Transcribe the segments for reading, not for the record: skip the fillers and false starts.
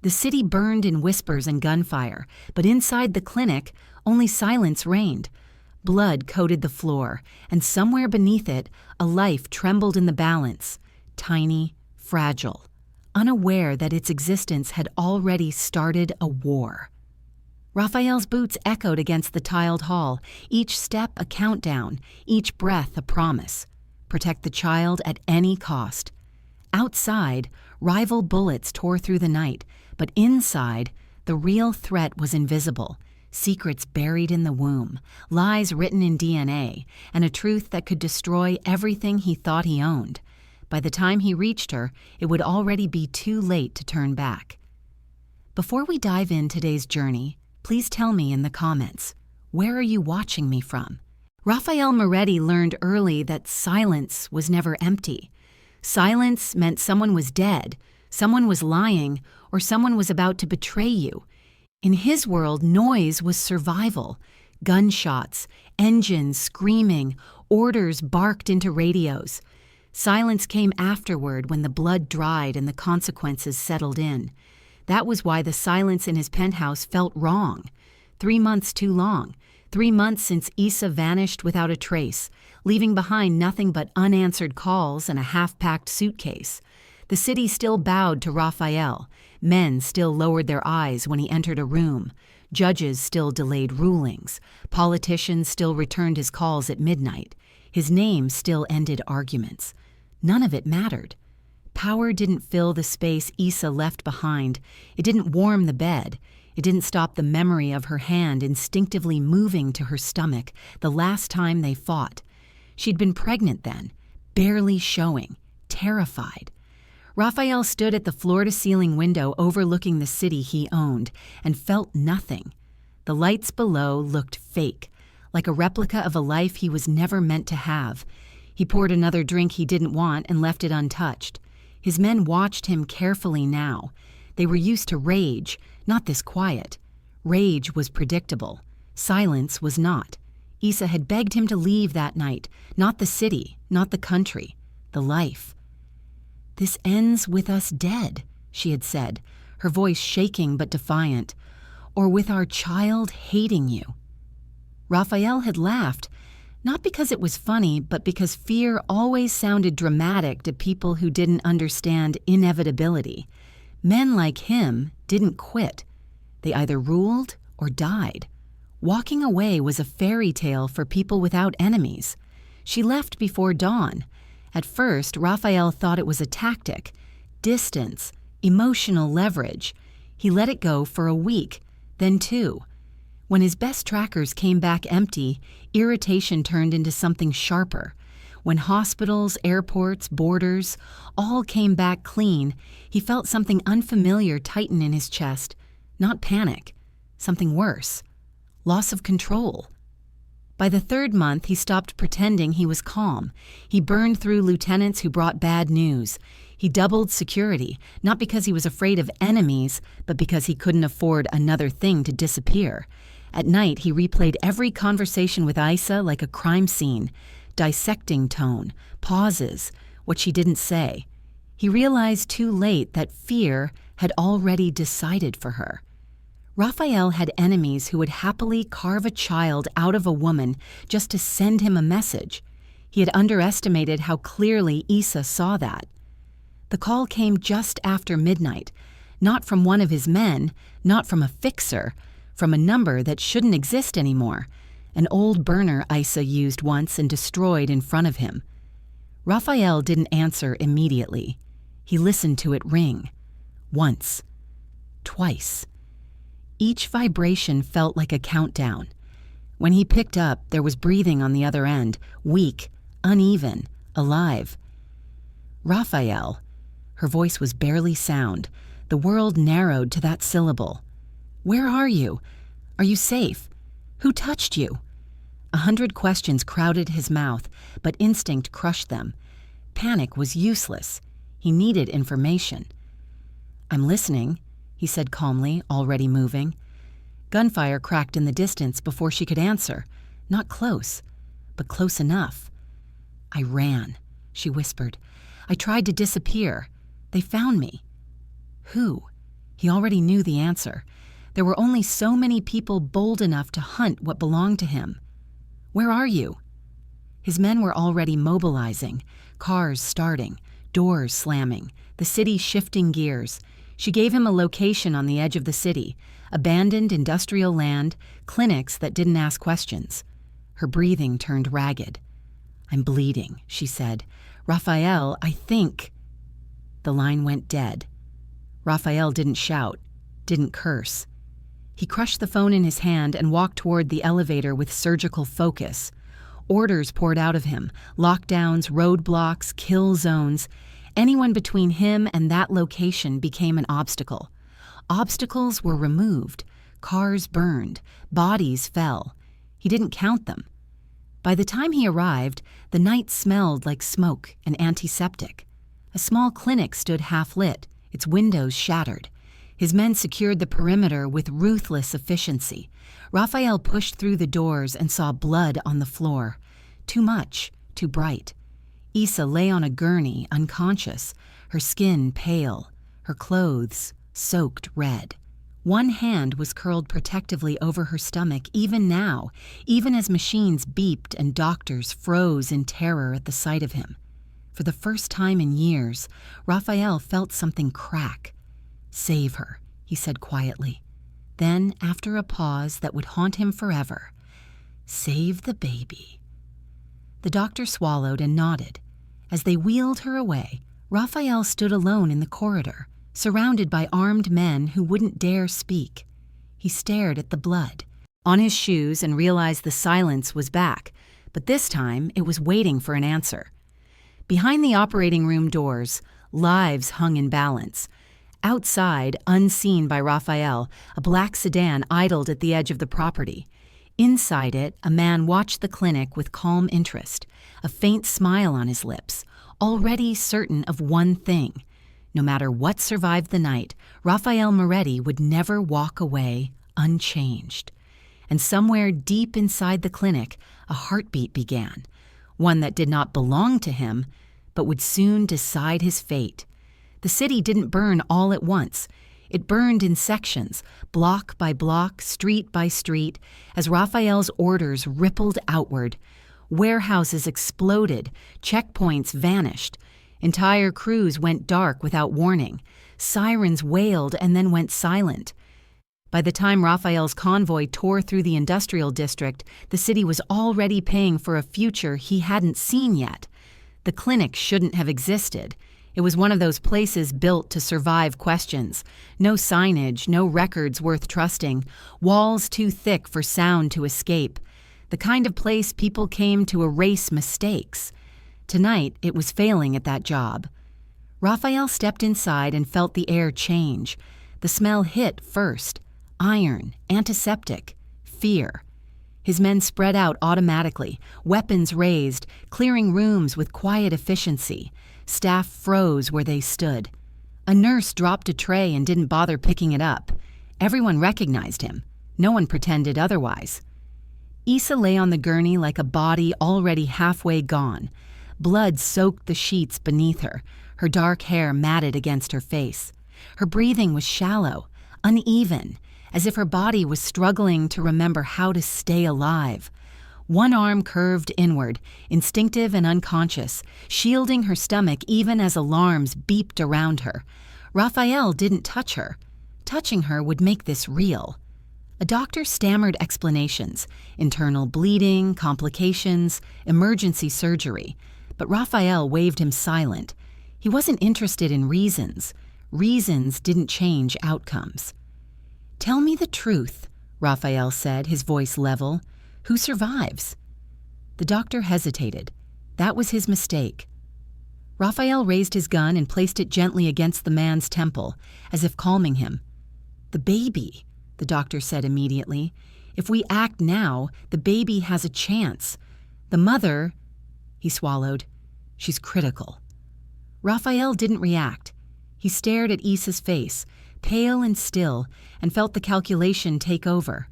The city burned in whispers and gunfire, but inside the clinic, only silence reigned. Blood coated the floor, and somewhere beneath it, a life trembled in the balance, tiny, fragile, unaware that its existence had already started a war. Raphael's boots echoed against the tiled hall, each step a countdown, each breath a promise. Protect the child at any cost. Outside, rival bullets tore through the night, but inside, the real threat was invisible. Secrets buried in the womb, lies written in DNA, and a truth that could destroy everything he thought he owned. By the time he reached her, it would already be too late to turn back. Before we dive in today's journey, please tell me in the comments, where are you watching me from? Raphael Moretti learned early that silence was never empty. Silence meant someone was dead, someone was lying, or someone was about to betray you. In his world, noise was survival. Gunshots, engines screaming, orders barked into radios. Silence came afterward when the blood dried and the consequences settled in. That was why the silence in his penthouse felt wrong. 3 months too long. 3 months since Issa vanished without a trace, leaving behind nothing but unanswered calls and a half-packed suitcase. The city still bowed to Raphael. Men still lowered their eyes when he entered a room. Judges still delayed rulings. Politicians still returned his calls at midnight. His name still ended arguments. None of it mattered. Power didn't fill the space Issa left behind. It didn't warm the bed. It didn't stop the memory of her hand instinctively moving to her stomach the last time they fought. She'd been pregnant then, barely showing, terrified. Raphael stood at the floor-to-ceiling window overlooking the city he owned and felt nothing. The lights below looked fake, like a replica of a life he was never meant to have. He poured another drink he didn't want and left it untouched. His men watched him carefully now. They were used to rage, not this quiet. Rage was predictable. Silence was not. Issa had begged him to leave that night, not the city, not the country, the life. "This ends with us dead," she had said, her voice shaking but defiant, "or with our child hating you." Raphael had laughed, not because it was funny, but because fear always sounded dramatic to people who didn't understand inevitability. Men like him didn't quit. They either ruled or died. Walking away was a fairy tale for people without enemies. She left before dawn. At first, Raphael thought it was a tactic, distance, emotional leverage. He let it go for a week, then 2. When his best trackers came back empty, irritation turned into something sharper. When hospitals, airports, borders, all came back clean, he felt something unfamiliar tighten in his chest. Not panic, something worse. Loss of control. By the 3rd month, he stopped pretending he was calm. He burned through lieutenants who brought bad news. He doubled security, not because he was afraid of enemies, but because he couldn't afford another thing to disappear. At night, he replayed every conversation with Issa like a crime scene, dissecting tone, pauses, what she didn't say. He realized too late that fear had already decided for her. Raphael had enemies who would happily carve a child out of a woman just to send him a message. He had underestimated how clearly Issa saw that. The call came just after midnight, not from one of his men, not from a fixer, from a number that shouldn't exist anymore, an old burner Issa used once and destroyed in front of him. Raphael didn't answer immediately. He listened to it ring. Once. Twice. Each vibration felt like a countdown. When he picked up, there was breathing on the other end, weak, uneven, alive. "Raphael." Her voice was barely sound. The world narrowed to that syllable. "Where are you? Are you safe? Who touched you?" 100 questions crowded his mouth, but instinct crushed them. Panic was useless. He needed information. "I'm listening," he said calmly, already moving. Gunfire cracked in the distance before she could answer. Not close, but close enough. "I ran," she whispered. "I tried to disappear. They found me." "Who?" He already knew the answer. There were only so many people bold enough to hunt what belonged to him. "Where are you?" His men were already mobilizing, cars starting, doors slamming, the city shifting gears. She gave him a location on the edge of the city, abandoned industrial land, clinics that didn't ask questions. Her breathing turned ragged. "I'm bleeding," she said. "Raphael, I think—" The line went dead. Raphael didn't shout, didn't curse. He crushed the phone in his hand and walked toward the elevator with surgical focus. Orders poured out of him, lockdowns, roadblocks, kill zones. Anyone between him and that location became an obstacle. Obstacles were removed, cars burned, bodies fell. He didn't count them. By the time he arrived, the night smelled like smoke and antiseptic. A small clinic stood half-lit, its windows shattered. His men secured the perimeter with ruthless efficiency. Raphael pushed through the doors and saw blood on the floor. Too much, too bright. Issa lay on a gurney, unconscious, her skin pale, her clothes soaked red. One hand was curled protectively over her stomach even now, even as machines beeped and doctors froze in terror at the sight of him. For the first time in years, Raphael felt something crack. "Save her," he said quietly. Then, after a pause that would haunt him forever, "Save the baby." The doctor swallowed and nodded. As they wheeled her away, Raphael stood alone in the corridor, surrounded by armed men who wouldn't dare speak. He stared at the blood on his shoes and realized the silence was back, but this time it was waiting for an answer. Behind the operating room doors, lives hung in balance. Outside, unseen by Raphael, a black sedan idled at the edge of the property. Inside it, a man watched the clinic with calm interest, a faint smile on his lips, already certain of one thing. No matter what survived the night, Raphael Moretti would never walk away unchanged. And somewhere deep inside the clinic, a heartbeat began, one that did not belong to him, but would soon decide his fate. The city didn't burn all at once. It burned in sections, block by block, street by street, as Raphael's orders rippled outward. Warehouses exploded, checkpoints vanished. Entire crews went dark without warning. Sirens wailed and then went silent. By the time Raphael's convoy tore through the industrial district, the city was already paying for a future he hadn't seen yet. The clinic shouldn't have existed. It was one of those places built to survive questions. No signage, no records worth trusting, walls too thick for sound to escape. The kind of place people came to erase mistakes. Tonight, it was failing at that job. Raphael stepped inside and felt the air change. The smell hit first. Iron, antiseptic, fear. His men spread out automatically, weapons raised, clearing rooms with quiet efficiency. Staff froze where they stood. A nurse dropped a tray and didn't bother picking it up. Everyone recognized him. No one pretended otherwise. Issa lay on the gurney like a body already halfway gone. Blood soaked the sheets beneath her, her dark hair matted against her face. Her breathing was shallow, uneven, as if her body was struggling to remember how to stay alive. One arm curved inward, instinctive and unconscious, shielding her stomach even as alarms beeped around her. Raphael didn't touch her. Touching her would make this real. A doctor stammered explanations, internal bleeding, complications, emergency surgery. But Raphael waved him silent. He wasn't interested in reasons. Reasons didn't change outcomes. "Tell me the truth," Raphael said, his voice level. "Who survives?" The doctor hesitated. That was his mistake. Raphael raised his gun and placed it gently against the man's temple, as if calming him. "The baby," the doctor said immediately. "If we act now, the baby has a chance. The mother—" He swallowed. "She's critical." Raphael didn't react. He stared at Issa's face, pale and still, and felt the calculation take over.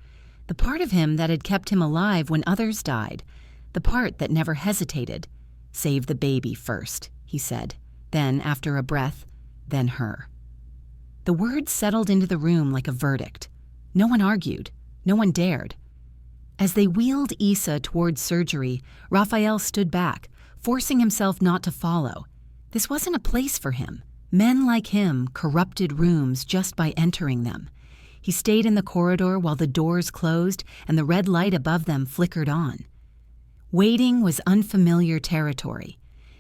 The part of him that had kept him alive when others died. The part that never hesitated. "Save the baby first," he said. Then, after a breath, "then her." The words settled into the room like a verdict. No one argued. No one dared. As they wheeled Issa towards surgery, Raphael stood back, forcing himself not to follow. This wasn't a place for him. Men like him corrupted rooms just by entering them. He stayed in the corridor while the doors closed and the red light above them flickered on. Waiting was unfamiliar territory.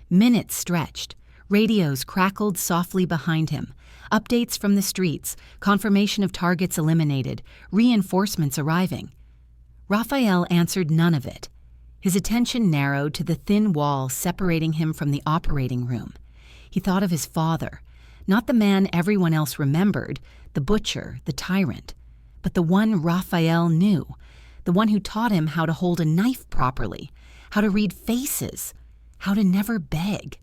Minutes stretched. Radios crackled softly behind him. Updates from the streets, confirmation of targets eliminated, reinforcements arriving. Raphael answered none of it. His attention narrowed to the thin wall separating him from the operating room. He thought of his father, not the man everyone else remembered, the butcher, the tyrant, but the one Raphael knew, the one who taught him how to hold a knife properly, how to read faces, how to never beg.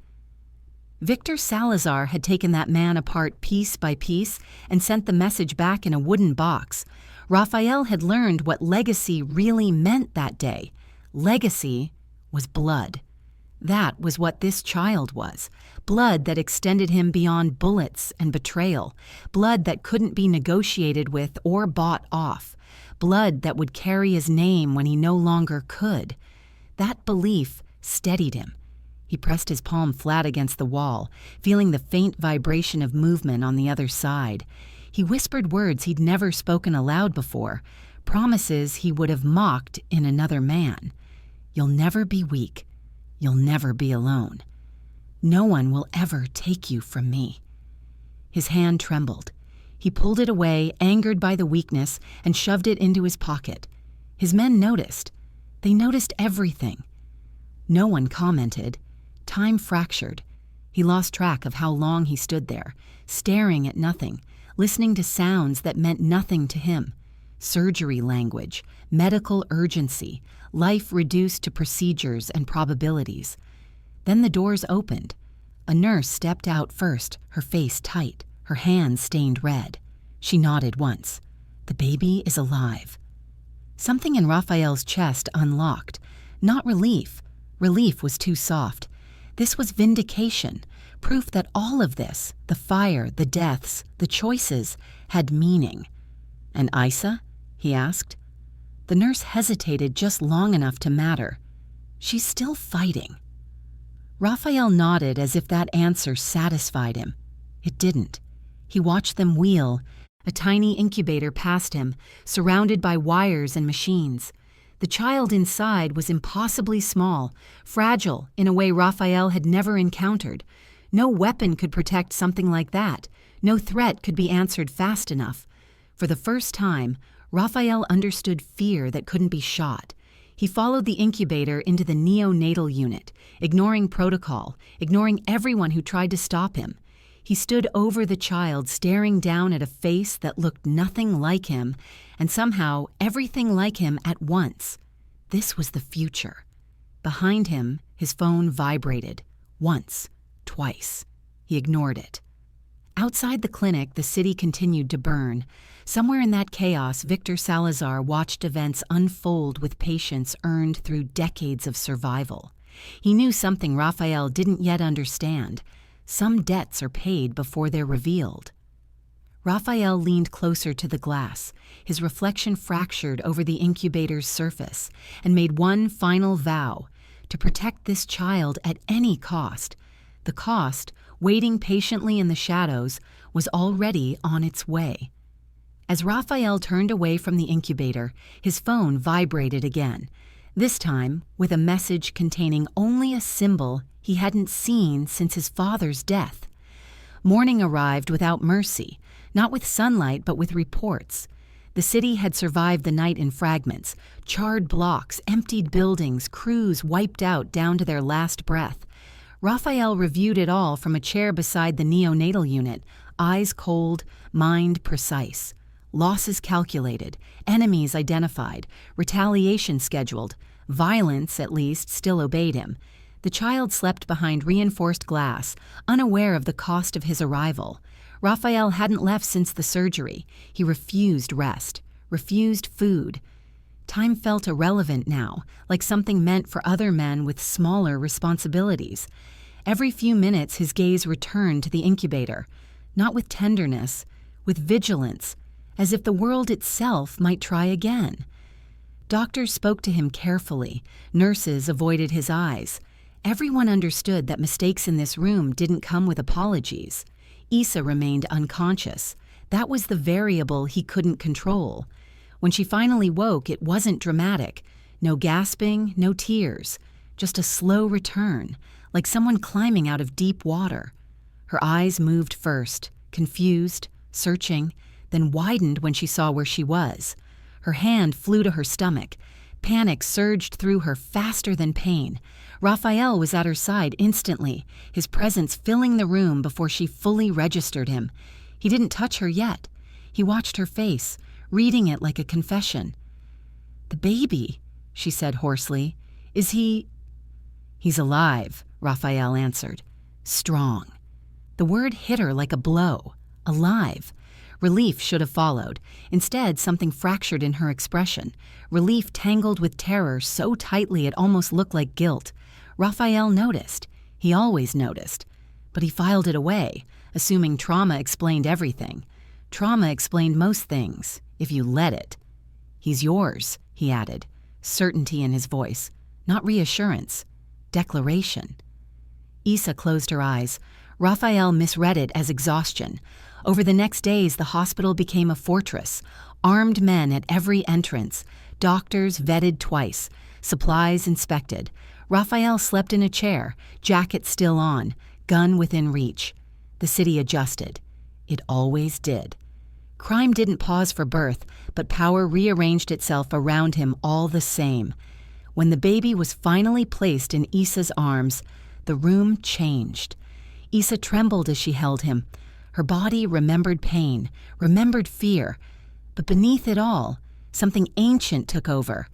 Victor Salazar had taken that man apart piece by piece and sent the message back in a wooden box. Raphael had learned what legacy really meant that day. Legacy was blood. That was what this child was. Blood that extended him beyond bullets and betrayal. Blood that couldn't be negotiated with or bought off. Blood that would carry his name when he no longer could. That belief steadied him. He pressed his palm flat against the wall, feeling the faint vibration of movement on the other side. He whispered words he'd never spoken aloud before, promises he would have mocked in another man. You'll never be weak. You'll never be alone. No one will ever take you from me. His hand trembled. He pulled it away, angered by the weakness, and shoved it into his pocket. His men noticed. They noticed everything. No one commented. Time fractured. He lost track of how long he stood there, staring at nothing, listening to sounds that meant nothing to him. Surgery language, medical urgency, life reduced to procedures and probabilities. Then the doors opened. A nurse stepped out first, her face tight, her hands stained red. She nodded once. The baby is alive. Something in Raphael's chest unlocked. Not relief. Relief was too soft. This was vindication, proof that all of this, the fire, the deaths, the choices, had meaning. And Issa? He asked. The nurse hesitated just long enough to matter. She's still fighting. Raphael nodded as if that answer satisfied him. It didn't. He watched them wheel, a tiny incubator past him, surrounded by wires and machines. The child inside was impossibly small, fragile in a way Raphael had never encountered. No weapon could protect something like that. No threat could be answered fast enough. For the first time, Raphael understood fear that couldn't be shot. He followed the incubator into the neonatal unit, ignoring protocol, ignoring everyone who tried to stop him. He stood over the child, staring down at a face that looked nothing like him, and somehow everything like him at once. This was the future. Behind him, his phone vibrated. Once, twice. He ignored it. Outside the clinic, the city continued to burn. Somewhere in that chaos, Victor Salazar watched events unfold with patience earned through decades of survival. He knew something Raphael didn't yet understand. Some debts are paid before they're revealed. Raphael leaned closer to the glass, his reflection fractured over the incubator's surface, and made one final vow: to protect this child at any cost. The cost, waiting patiently in the shadows, was already on its way. As Raphael turned away from the incubator, his phone vibrated again, this time with a message containing only a symbol he hadn't seen since his father's death. Morning arrived without mercy, not with sunlight but with reports. The city had survived the night in fragments, charred blocks, emptied buildings, crews wiped out down to their last breath. Raphael reviewed it all from a chair beside the neonatal unit, eyes cold, mind precise. Losses calculated, enemies identified, retaliation scheduled. Violence, at least, still obeyed him. The child slept behind reinforced glass, unaware of the cost of his arrival. Raphael hadn't left since the surgery. He refused rest, refused food. Time felt irrelevant now, like something meant for other men with smaller responsibilities. Every few minutes his gaze returned to the incubator, not with tenderness, with vigilance, as if the world itself might try again. Doctors spoke to him carefully. Nurses avoided his eyes. Everyone understood that mistakes in this room didn't come with apologies. Issa remained unconscious. That was the variable he couldn't control. When she finally woke, it wasn't dramatic. No gasping, no tears. Just a slow return, like someone climbing out of deep water. Her eyes moved first, confused, searching, then widened when she saw where she was. Her hand flew to her stomach. Panic surged through her faster than pain. Raphael was at her side instantly, his presence filling the room before she fully registered him. He didn't touch her yet. He watched her face, reading it like a confession. "The baby," she said hoarsely. "Is he—" "He's alive," Raphael answered. "Strong." The word hit her like a blow. Alive. Relief should have followed. Instead, something fractured in her expression. Relief tangled with terror so tightly it almost looked like guilt. Raphael noticed. He always noticed. But he filed it away, assuming trauma explained everything. Trauma explained most things, if you let it. "He's yours," he added, certainty in his voice, not reassurance, declaration. Issa closed her eyes. Raphael misread it as exhaustion. Over the next days, the hospital became a fortress. Armed men at every entrance. Doctors vetted twice. Supplies inspected. Raphael slept in a chair, jacket still on, gun within reach. The city adjusted. It always did. Crime didn't pause for birth, but power rearranged itself around him all the same. When the baby was finally placed in Issa's arms, the room changed. Issa trembled as she held him. Her body remembered pain, remembered fear. But beneath it all, something ancient took over.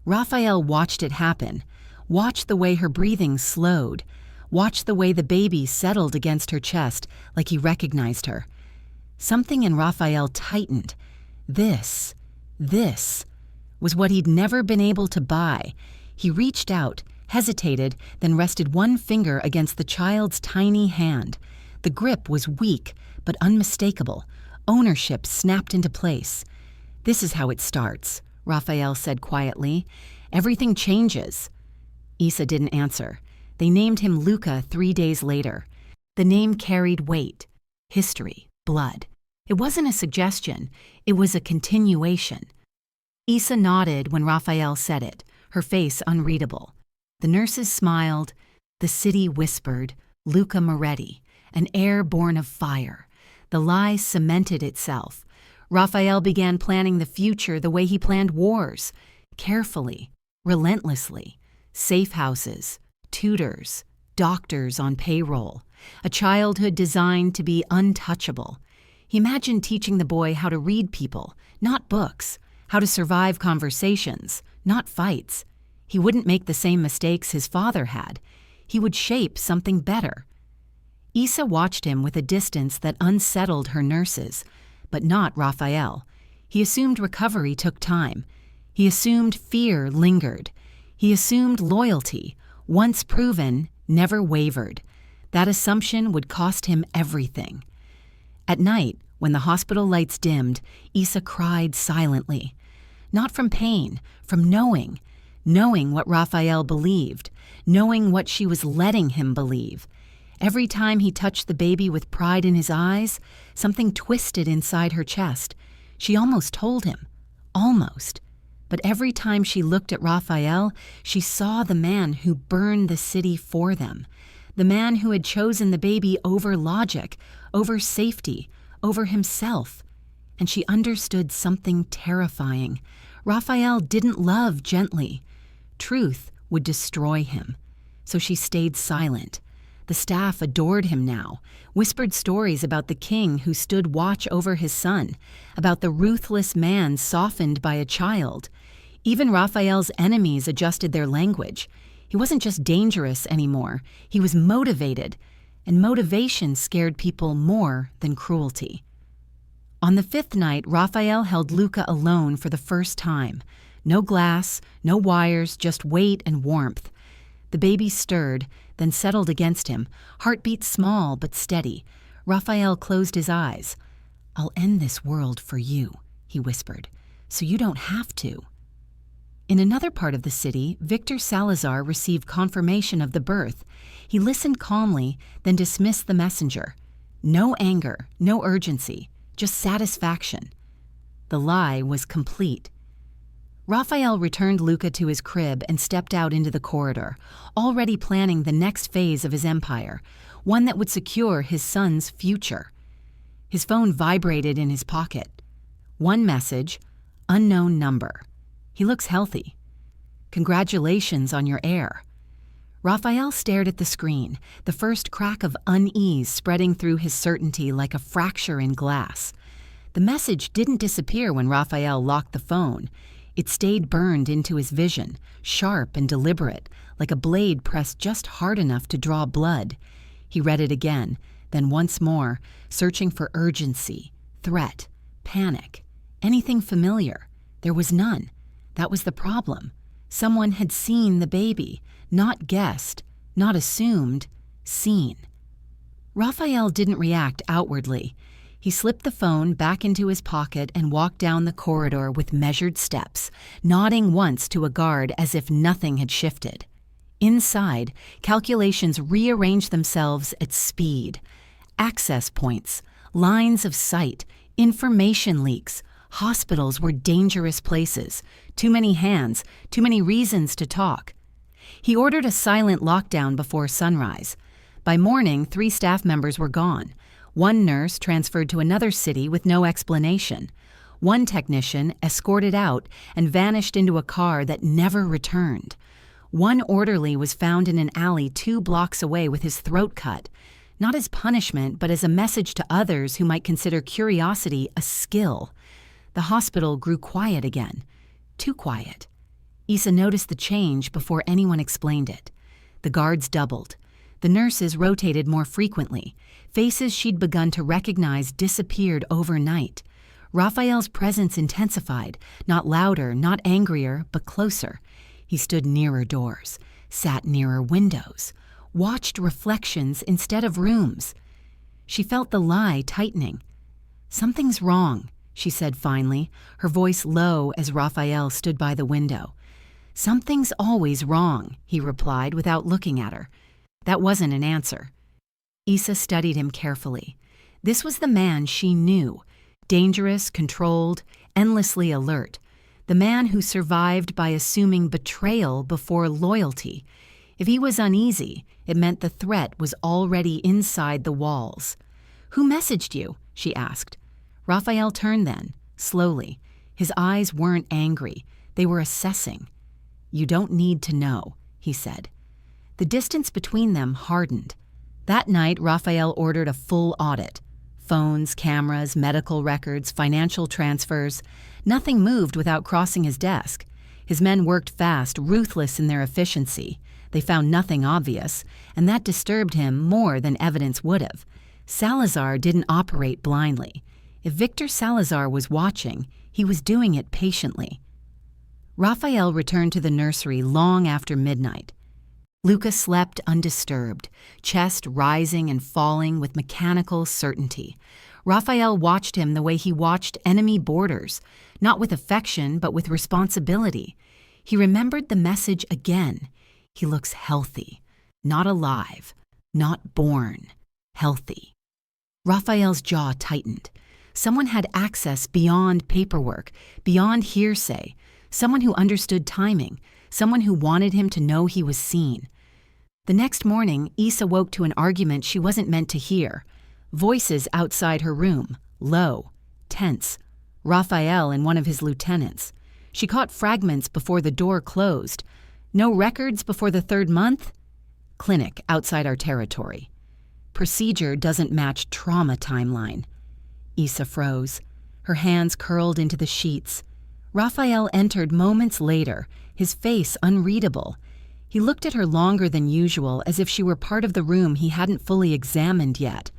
Raphael watched it happen, watched the way her breathing slowed, watched the way the baby settled against her chest like he recognized her. Something in Raphael tightened. This was what he'd never been able to buy. He reached out, hesitated, then rested one finger against the child's tiny hand. The grip was weak, but unmistakable. Ownership snapped into place. "This is how it starts," Raphael said quietly. "Everything changes." Issa didn't answer. They named him Luca 3 days later. The name carried weight, history, blood. It wasn't a suggestion, it was a continuation. Issa nodded when Raphael said it, her face unreadable. The nurses smiled. The city whispered, "Luca Moretti," an air born of fire. The lie cemented itself. Raphael began planning the future the way he planned wars, carefully, relentlessly. Safe houses, tutors, doctors on payroll, a childhood designed to be untouchable. He imagined teaching the boy how to read people, not books, how to survive conversations, not fights. He wouldn't make the same mistakes his father had. He would shape something better. Issa watched him with a distance that unsettled her nurses, but not Raphael. He assumed recovery took time. He assumed fear lingered. He assumed loyalty, once proven, never wavered. That assumption would cost him everything. At night, when the hospital lights dimmed, Issa cried silently. Not from pain, from knowing what Raphael believed, knowing what she was letting him believe. Every time he touched the baby with pride in his eyes, something twisted inside her chest. She almost told him. Almost. But every time she looked at Raphael, she saw the man who burned the city for them. The man who had chosen the baby over logic, over safety, over himself. And she understood something terrifying. Raphael didn't love gently. Truth would destroy him. So she stayed silent. The staff adored him now, whispered stories about the king who stood watch over his son, about the ruthless man softened by a child. Even Raphael's enemies adjusted their language. He wasn't just dangerous anymore, he was motivated, and motivation scared people more than cruelty. On the 5th night, Raphael held Luca alone for the first time. No glass, no wires, just weight and warmth. The baby stirred, then settled against him, heartbeat small but steady. Raphael closed his eyes. "I'll end this world for you," he whispered, "so you don't have to." In another part of the city, Victor Salazar received confirmation of the birth. He listened calmly, then dismissed the messenger. No anger, no urgency, just satisfaction. The lie was complete. Raphael returned Luca to his crib and stepped out into the corridor, already planning the next phase of his empire, one that would secure his son's future. His phone vibrated in his pocket. One message, unknown number. "He looks healthy. Congratulations on your heir." Raphael stared at the screen, the first crack of unease spreading through his certainty like a fracture in glass. The message didn't disappear when Raphael locked the phone. It stayed burned into his vision, sharp and deliberate, like a blade pressed just hard enough to draw blood. He read it again, then once more, searching for urgency, threat, panic, anything familiar. There was none. That was the problem. Someone had seen the baby, not guessed, not assumed, seen. Raphael didn't react outwardly. He slipped the phone back into his pocket and walked down the corridor with measured steps, nodding once to a guard as if nothing had shifted. Inside, calculations rearranged themselves at speed. Access points, lines of sight, information leaks. Hospitals were dangerous places. Too many hands, too many reasons to talk. He ordered a silent lockdown before sunrise. By morning, 3 staff members were gone. One nurse transferred to another city with no explanation. One technician escorted out and vanished into a car that never returned. One orderly was found in an alley 2 blocks away with his throat cut, not as punishment, but as a message to others who might consider curiosity a skill. The hospital grew quiet again. Too quiet. Issa noticed the change before anyone explained it. The guards doubled. The nurses rotated more frequently. Faces she'd begun to recognize disappeared overnight. Raphael's presence intensified, not louder, not angrier, but closer. He stood nearer doors, sat nearer windows, watched reflections instead of rooms. She felt the lie tightening. "Something's wrong," she said finally, her voice low as Raphael stood by the window. "Something's always wrong," he replied without looking at her. That wasn't an answer. Issa studied him carefully. This was the man she knew, dangerous, controlled, endlessly alert. The man who survived by assuming betrayal before loyalty. If he was uneasy, it meant the threat was already inside the walls. "Who messaged you?" she asked. Raphael turned then, slowly. His eyes weren't angry. They were assessing. "You don't need to know," he said. The distance between them hardened. That night, Raphael ordered a full audit. Phones, cameras, medical records, financial transfers. Nothing moved without crossing his desk. His men worked fast, ruthless in their efficiency. They found nothing obvious, and that disturbed him more than evidence would have. Salazar didn't operate blindly. If Victor Salazar was watching, he was doing it patiently. Raphael returned to the nursery long after midnight. Luca slept undisturbed, chest rising and falling with mechanical certainty. Raphael watched him the way he watched enemy boarders, not with affection but with responsibility. He remembered the message again. He looks healthy, not alive, not born, healthy. Raphael's jaw tightened. Someone had access beyond paperwork, beyond hearsay, someone who understood timing, someone who wanted him to know he was seen. The next morning, Issa woke to an argument she wasn't meant to hear. Voices outside her room, low, tense. Raphael and one of his lieutenants. She caught fragments before the door closed. No records before the 3rd month? Clinic outside our territory. Procedure doesn't match trauma timeline. Issa froze. Her hands curled into the sheets. Raphael entered moments later, his face unreadable. He looked at her longer than usual, as if she were part of the room he hadn't fully examined yet.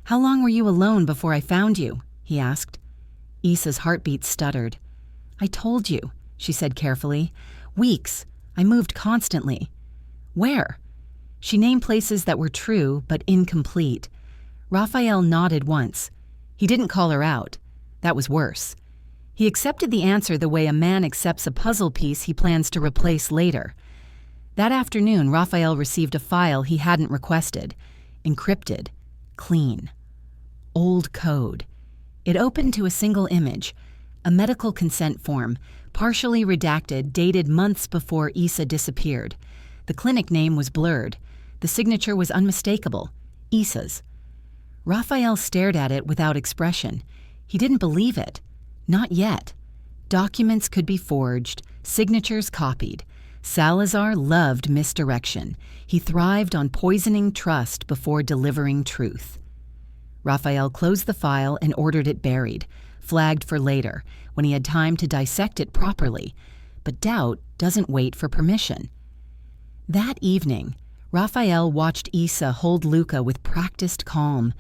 "How long were you alone before I found you?" he asked. Issa's heartbeat stuttered. "I told you," she said carefully. "Weeks. I moved constantly." "Where?" She named places that were true, but incomplete. Raphael nodded once. He didn't call her out. That was worse. He accepted the answer the way a man accepts a puzzle piece he plans to replace later. That afternoon, Raphael received a file he hadn't requested. Encrypted. Clean. Old code. It opened to a single image, a medical consent form, partially redacted, dated months before Issa disappeared. The clinic name was blurred. The signature was unmistakable. Issa's. Raphael stared at it without expression. He didn't believe it. Not yet. Documents could be forged, signatures copied. Salazar loved misdirection. He thrived on poisoning trust before delivering truth. Raphael closed the file and ordered it buried, flagged for later, when he had time to dissect it properly. But doubt doesn't wait for permission. That evening, Raphael watched Issa hold Luca with practiced calm.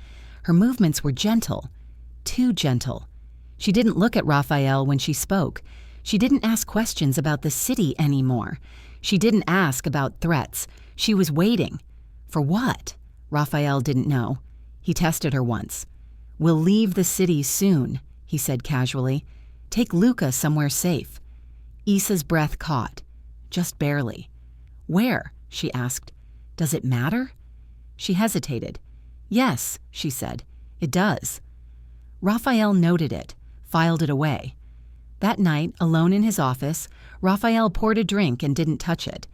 Her movements were gentle, too gentle. She didn't look at Raphael when she spoke. She didn't ask questions about the city anymore. She didn't ask about threats. She was waiting. For what? Raphael didn't know. He tested her once. "We'll leave the city soon," he said casually. "Take Luca somewhere safe." Issa's breath caught. Just barely. "Where?" she asked. "Does it matter?" She hesitated. "Yes," she said. "It does." Raphael noted it, filed it away. That night, alone in his office, Raphael poured a drink and didn't touch it.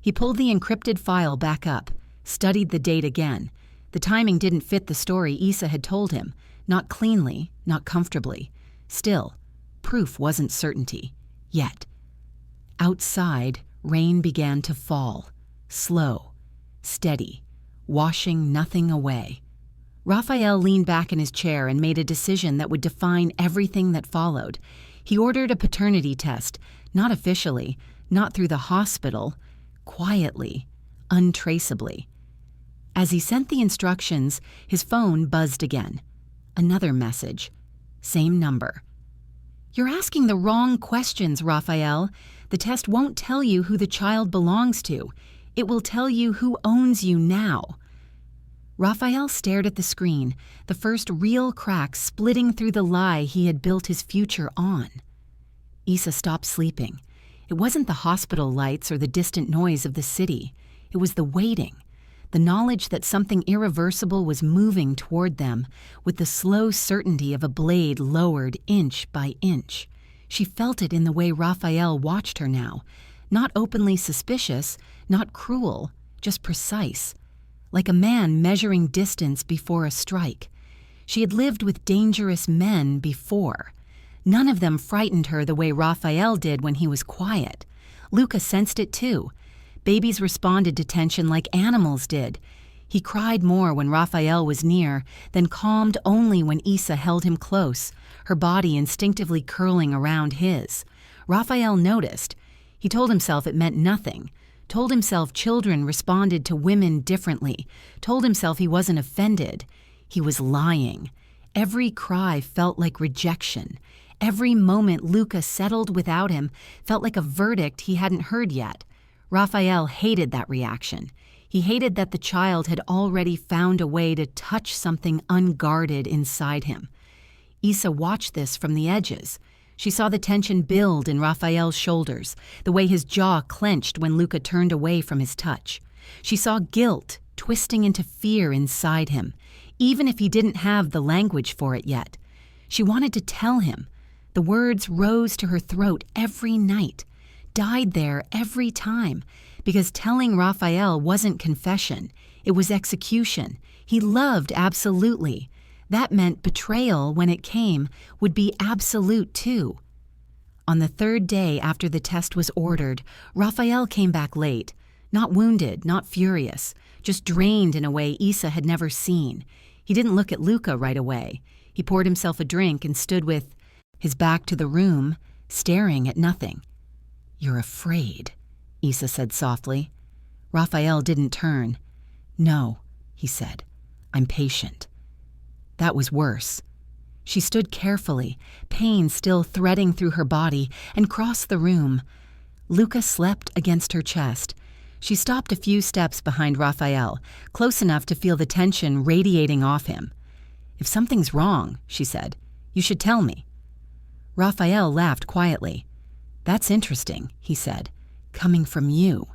He pulled the encrypted file back up, studied the date again. The timing didn't fit the story Issa had told him, not cleanly, not comfortably. Still, proof wasn't certainty. Yet. Outside, rain began to fall, slow, steady, washing nothing away. Raphael leaned back in his chair and made a decision that would define everything that followed. He ordered a paternity test, not officially, not through the hospital, quietly, untraceably. As he sent the instructions, his phone buzzed again. Another message. Same number. "You're asking the wrong questions, Raphael. The test won't tell you who the child belongs to. It will tell you who owns you now." Raphael stared at the screen, the first real crack splitting through the lie he had built his future on. Issa stopped sleeping. It wasn't the hospital lights or the distant noise of the city. It was the waiting, the knowledge that something irreversible was moving toward them, with the slow certainty of a blade lowered inch by inch. She felt it in the way Raphael watched her now, not openly suspicious, not cruel, just precise. Like a man measuring distance before a strike. She had lived with dangerous men before. None of them frightened her the way Raphael did when he was quiet. Luca sensed it too. Babies responded to tension like animals did. He cried more when Raphael was near, then calmed only when Issa held him close, her body instinctively curling around his. Raphael noticed. He told himself it meant nothing. Told himself children responded to women differently, told himself he wasn't offended. He was lying. Every cry felt like rejection. Every moment Luca settled without him felt like a verdict he hadn't heard yet. Raphael hated that reaction. He hated that the child had already found a way to touch something unguarded inside him. Issa watched this from the edges. She saw the tension build in Raphael's shoulders, the way his jaw clenched when Luca turned away from his touch. She saw guilt twisting into fear inside him, even if he didn't have the language for it yet. She wanted to tell him. The words rose to her throat every night, died there every time, because telling Raphael wasn't confession. It was execution. He loved absolutely. That meant betrayal, when it came, would be absolute too. On the third day after the test was ordered, Raphael came back late. Not wounded, not furious, just drained in a way Issa had never seen. He didn't look at Luca right away. He poured himself a drink and stood with his back to the room, staring at nothing. "You're afraid," Issa said softly. Raphael didn't turn. "No," he said. "I'm patient." That was worse. She stood carefully, pain still threading through her body, and crossed the room. Luca slept against her chest. She stopped a few steps behind Raphael, close enough to feel the tension radiating off him. If something's wrong, she said, you should tell me. Raphael laughed quietly. That's interesting, he said, coming from you.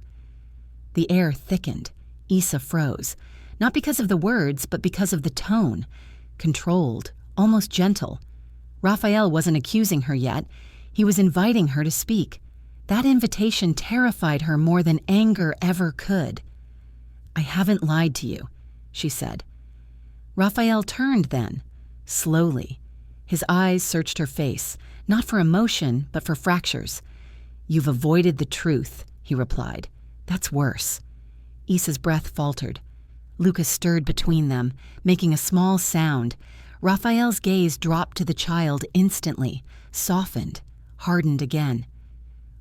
The air thickened. Issa froze, not because of the words, but because of the tone. Controlled, almost gentle. Raphael wasn't accusing her yet. He was inviting her to speak. That invitation terrified her more than anger ever could. I haven't lied to you, she said. Raphael turned then, slowly. His eyes searched her face, not for emotion, but for fractures. You've avoided the truth, he replied. That's worse. Issa's breath faltered. Lucas stirred between them, making a small sound. Raphael's gaze dropped to the child instantly, softened, hardened again.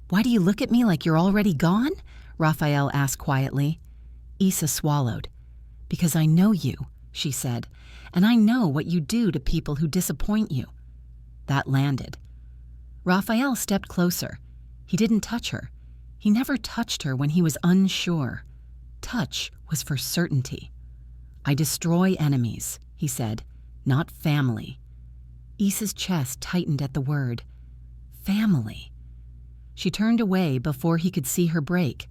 Why do you look at me like you're already gone? Raphael asked quietly. Issa swallowed. Because I know you, she said, and I know what you do to people who disappoint you. That landed. Raphael stepped closer. He didn't touch her. He never touched her when he was unsure. Touch was for certainty. I destroy enemies, he said, not family. Issa's chest tightened at the word. Family. She turned away before he could see her break.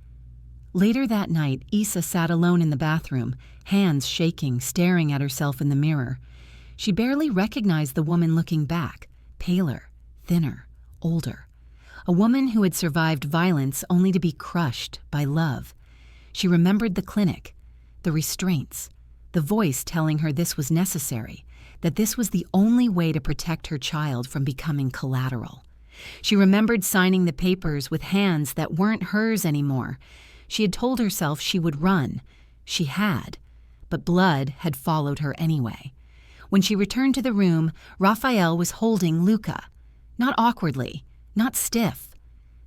Later that night, Issa sat alone in the bathroom, hands shaking, staring at herself in the mirror. She barely recognized the woman looking back, paler, thinner, older. A woman who had survived violence only to be crushed by love. She remembered the clinic, the restraints, the voice telling her this was necessary, that this was the only way to protect her child from becoming collateral. She remembered signing the papers with hands that weren't hers anymore. She had told herself she would run. She had, but blood had followed her anyway. When she returned to the room, Raphael was holding Luca. Not awkwardly, not stiff.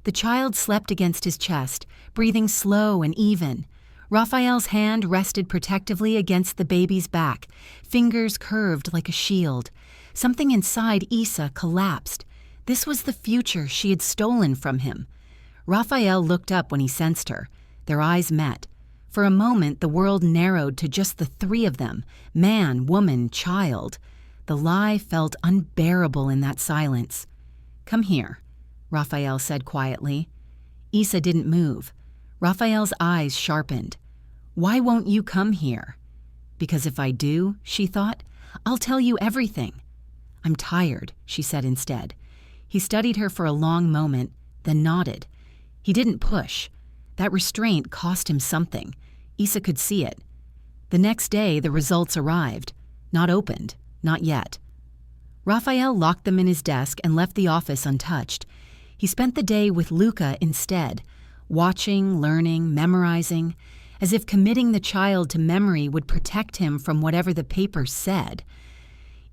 The child slept against his chest, breathing slow and even. Raphael's hand rested protectively against the baby's back, fingers curved like a shield. Something inside Issa collapsed. This was the future she had stolen from him. Raphael looked up when he sensed her. Their eyes met. For a moment, the world narrowed to just the three of them, man, woman, child. The lie felt unbearable in that silence. Come here, Raphael said quietly. Issa didn't move. Raphael's eyes sharpened. Why won't you come here? Because if I do, she thought, I'll tell you everything. I'm tired, she said instead. He studied her for a long moment, then nodded. He didn't push. That restraint cost him something. Issa could see it. The next day, the results arrived. Not opened. Not yet. Raphael locked them in his desk and left the office untouched. He spent the day with Luca instead, watching, learning, memorizing, as if committing the child to memory would protect him from whatever the paper said.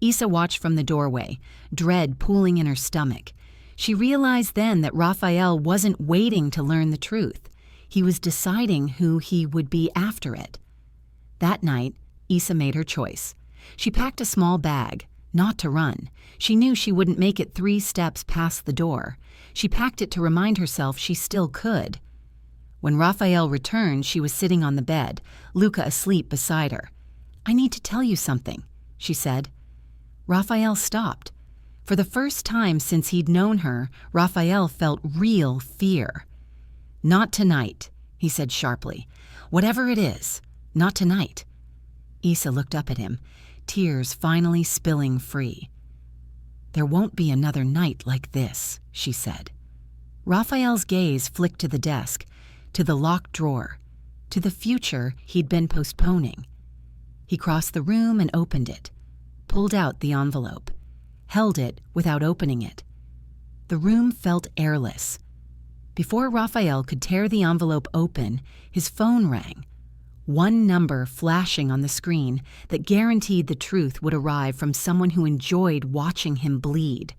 Issa watched from the doorway, dread pooling in her stomach. She realized then that Raphael wasn't waiting to learn the truth. He was deciding who he would be after it. That night, Issa made her choice. She packed a small bag, not to run. She knew she wouldn't make it 3 steps past the door. She packed it to remind herself she still could. When Raphael returned, she was sitting on the bed, Luca asleep beside her. I need to tell you something, she said. Raphael stopped. For the first time since he'd known her, Raphael felt real fear. Not tonight, he said sharply. Whatever it is, not tonight. Issa looked up at him, tears finally spilling free. There won't be another night like this, she said. Raphael's gaze flicked to the desk, to the locked drawer, to the future he'd been postponing. He crossed the room and opened it, pulled out the envelope, held it without opening it. The room felt airless. Before Raphael could tear the envelope open, his phone rang. One number flashing on the screen that guaranteed the truth would arrive from someone who enjoyed watching him bleed.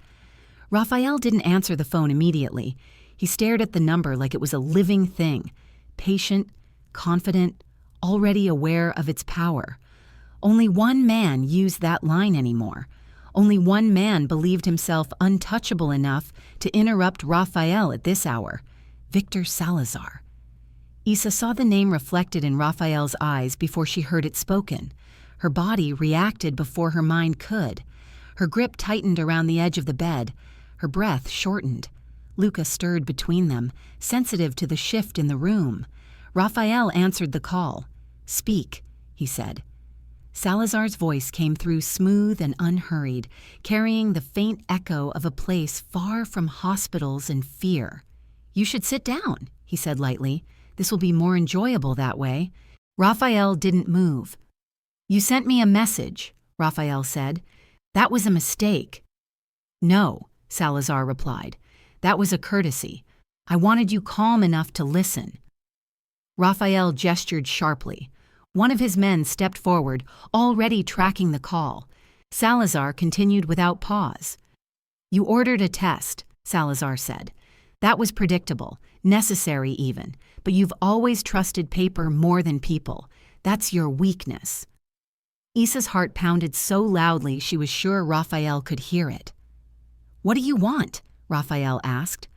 Raphael didn't answer the phone immediately. He stared at the number like it was a living thing, patient, confident, already aware of its power. Only one man used that line anymore. Only one man believed himself untouchable enough to interrupt Raphael at this hour, Victor Salazar. Issa saw the name reflected in Raphael's eyes before she heard it spoken. Her body reacted before her mind could. Her grip tightened around the edge of the bed. Her breath shortened. Luca stirred between them, sensitive to the shift in the room. Raphael answered the call. "Speak," he said. Salazar's voice came through smooth and unhurried, carrying the faint echo of a place far from hospitals and fear. "You should sit down," he said lightly. "This will be more enjoyable that way." Raphael didn't move. "You sent me a message," Raphael said. "That was a mistake." "No," Salazar replied. "That was a courtesy. I wanted you calm enough to listen." Raphael gestured sharply. One of his men stepped forward, already tracking the call. Salazar continued without pause. "You ordered a test," Salazar said. "That was predictable, necessary even, but you've always trusted paper more than people. That's your weakness." Issa's heart pounded so loudly she was sure Raphael could hear it. "What do you want?" Raphael asked.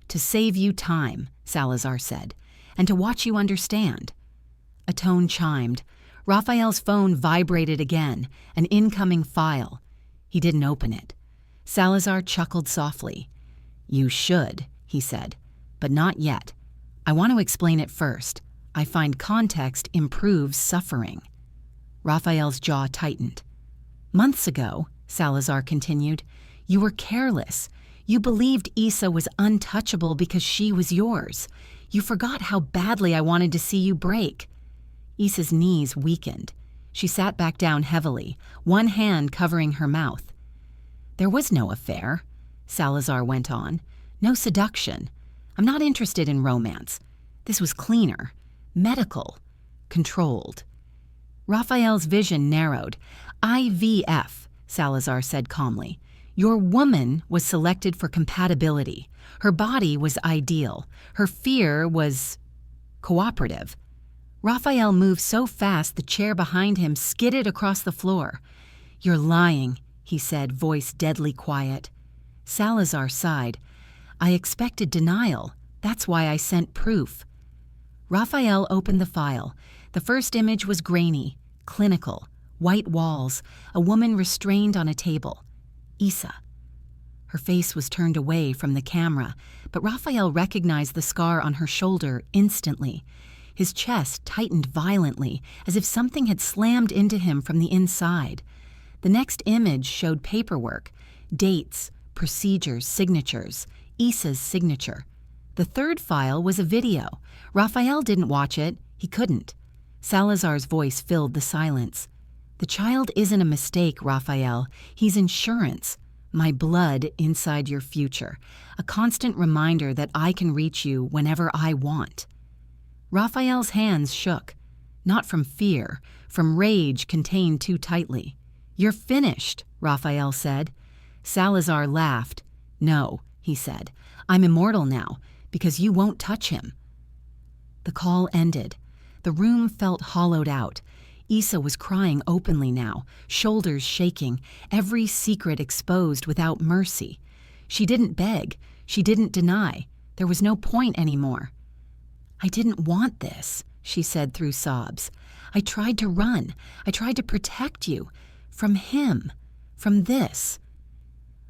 "To save you time," Salazar said, "and to watch you understand." A tone chimed. Raphael's phone vibrated again, an incoming file. He didn't open it. Salazar chuckled softly. "You should," he said, "but not yet. I want to explain it first. I find context improves suffering." Raphael's jaw tightened. "Months ago," Salazar continued, "you were careless. You believed Issa was untouchable because she was yours. You forgot how badly I wanted to see you break." Issa's knees weakened. She sat back down heavily, one hand covering her mouth. "There was no affair," Salazar went on. "No seduction. I'm not interested in romance. This was cleaner, medical, controlled." Raphael's vision narrowed. "IVF," Salazar said calmly. "Your woman was selected for compatibility. Her body was ideal. Her fear was cooperative." Raphael moved so fast the chair behind him skidded across the floor. "You're lying," he said, voice deadly quiet. Salazar sighed. "I expected denial. That's why I sent proof." Raphael opened the file. The first image was grainy, clinical, white walls, a woman restrained on a table. Issa. Her face was turned away from the camera, but Raphael recognized the scar on her shoulder instantly. His chest tightened violently, as if something had slammed into him from the inside. The next image showed paperwork, dates, procedures, signatures, Issa's signature. The third file was a video. Raphael didn't watch it. He couldn't. Salazar's voice filled the silence. "The child isn't a mistake, Raphael. He's insurance. My blood inside your future. A constant reminder that I can reach you whenever I want." Raphael's hands shook. Not from fear, from rage contained too tightly. "You're finished," Raphael said. Salazar laughed. "No," he said. "I'm immortal now, because you won't touch him." The call ended. The room felt hollowed out. Issa was crying openly now, shoulders shaking, every secret exposed without mercy. She didn't beg. She didn't deny. There was no point anymore. "I didn't want this," she said through sobs. "I tried to run. I tried to protect you. From him. From this."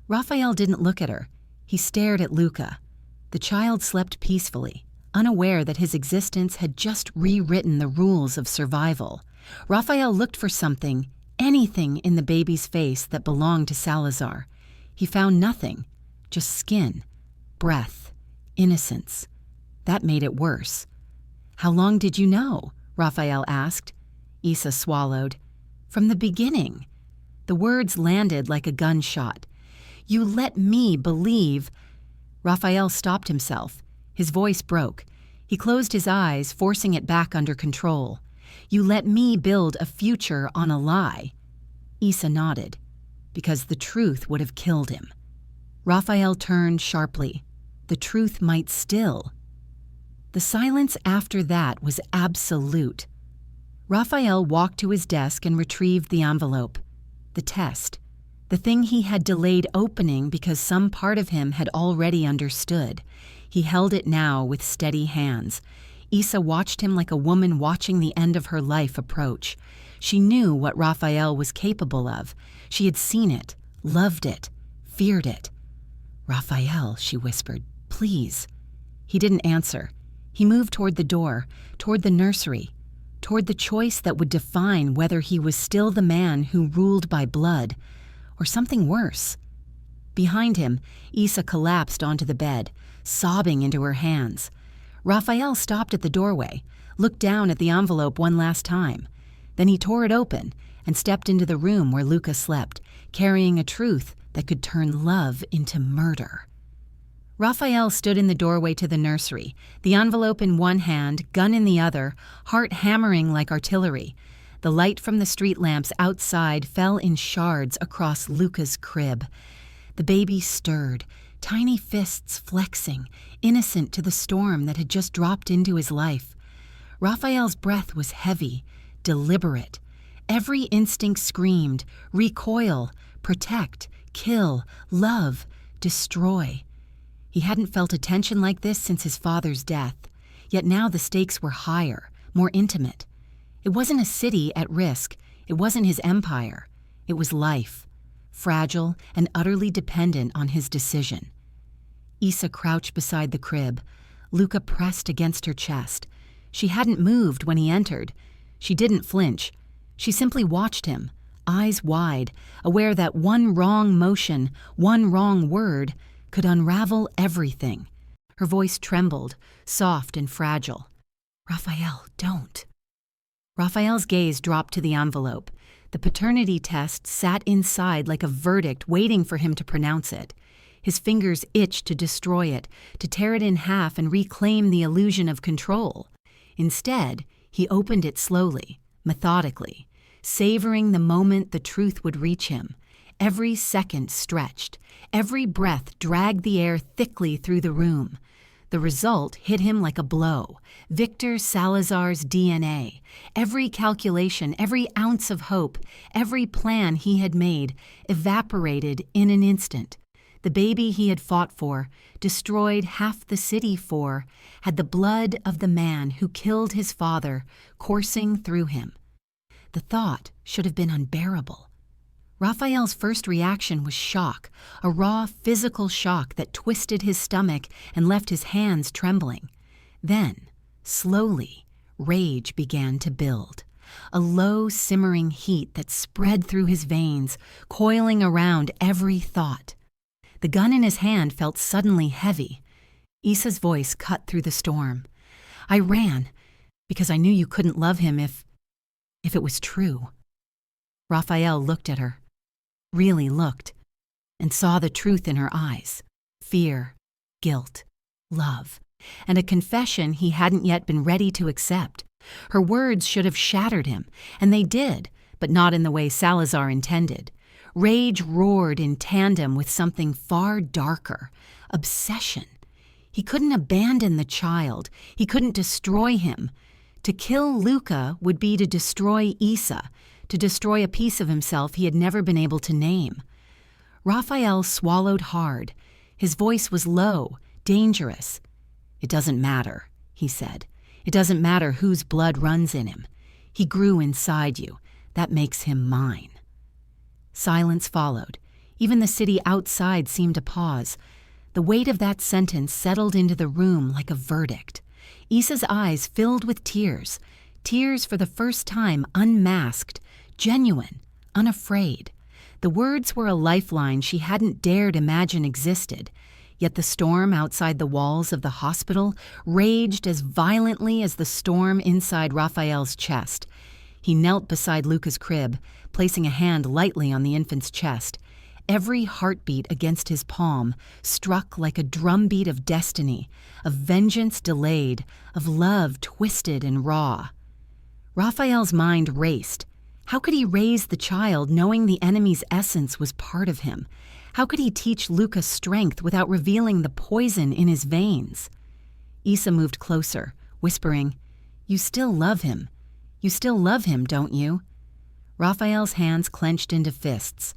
Raphael didn't look at her. He stared at Luca. The child slept peacefully, unaware that his existence had just rewritten the rules of survival. Raphael looked for something, anything in the baby's face that belonged to Salazar. He found nothing, just skin, breath, innocence. That made it worse. "How long did you know?" Raphael asked. Issa swallowed. "From the beginning." The words landed like a gunshot. "You let me believe—" Raphael stopped himself. His voice broke. He closed his eyes, forcing it back under control. "You let me build a future on a lie." Issa nodded. "Because the truth would have killed him." Raphael turned sharply. The truth might still. The silence after that was absolute. Raphael walked to his desk and retrieved the envelope. The test. The thing he had delayed opening because some part of him had already understood. He held it now with steady hands. Issa watched him like a woman watching the end of her life approach. She knew what Raphael was capable of. She had seen it, loved it, feared it. "Raphael," she whispered, "please." He didn't answer. He moved toward the door, toward the nursery, toward the choice that would define whether he was still the man who ruled by blood, or something worse. Behind him, Isa collapsed onto the bed, sobbing into her hands. Raphael stopped at the doorway, looked down at the envelope one last time. Then he tore it open and stepped into the room where Luca slept, carrying a truth that could turn love into murder. Raphael stood in the doorway to the nursery, the envelope in one hand, gun in the other, heart hammering like artillery. The light from the street lamps outside fell in shards across Luca's crib. The baby stirred, tiny fists flexing, innocent to the storm that had just dropped into his life. Raphael's breath was heavy, deliberate. Every instinct screamed, recoil, protect, kill, love, destroy. He hadn't felt a tension like this since his father's death, yet now the stakes were higher, more intimate. It wasn't a city at risk. It wasn't his empire. It was life, fragile and utterly dependent on his decision. Isa crouched beside the crib. Luca pressed against her chest. She hadn't moved when he entered. She didn't flinch. She simply watched him, eyes wide, aware that one wrong motion, one wrong word, could unravel everything. Her voice trembled, soft and fragile. "Raphael, don't." Raphael's gaze dropped to the envelope. The paternity test sat inside like a verdict waiting for him to pronounce it. His fingers itched to destroy it, to tear it in half and reclaim the illusion of control. Instead, he opened it slowly, methodically, savoring the moment the truth would reach him. Every second stretched. Every breath dragged the air thickly through the room. The result hit him like a blow. Victor Salazar's DNA. Every calculation, every ounce of hope, every plan he had made evaporated in an instant. The baby he had fought for, destroyed half the city for, had the blood of the man who killed his father coursing through him. The thought should have been unbearable. Raphael's first reaction was shock, a raw physical shock that twisted his stomach and left his hands trembling. Then, slowly, rage began to build. A low, simmering heat that spread through his veins, coiling around every thought. The gun in his hand felt suddenly heavy. Isa's voice cut through the storm. "I ran, because I knew you couldn't love him if it was true." Raphael looked at her. Really looked, and saw the truth in her eyes. Fear, guilt, love, and a confession he hadn't yet been ready to accept. Her words should have shattered him, and they did, but not in the way Salazar intended. Rage roared in tandem with something far darker, obsession. He couldn't abandon the child. He couldn't destroy him. To kill Luca would be to destroy Isa, to destroy a piece of himself he had never been able to name. Raphael swallowed hard. His voice was low, dangerous. "It doesn't matter," he said. "It doesn't matter whose blood runs in him. He grew inside you. That makes him mine." Silence followed. Even the city outside seemed to pause. The weight of that sentence settled into the room like a verdict. Isa's eyes filled with tears, tears for the first time unmasked, genuine, unafraid. The words were a lifeline she hadn't dared imagine existed, yet the storm outside the walls of the hospital raged as violently as the storm inside Raphael's chest. He knelt beside Luca's crib, placing a hand lightly on the infant's chest. Every heartbeat against his palm struck like a drumbeat of destiny, of vengeance delayed, of love twisted and raw. Raphael's mind raced. How could he raise the child knowing the enemy's essence was part of him? How could he teach Luca strength without revealing the poison in his veins? Isa moved closer, whispering, "You still love him. You still love him, don't you?" Raphael's hands clenched into fists.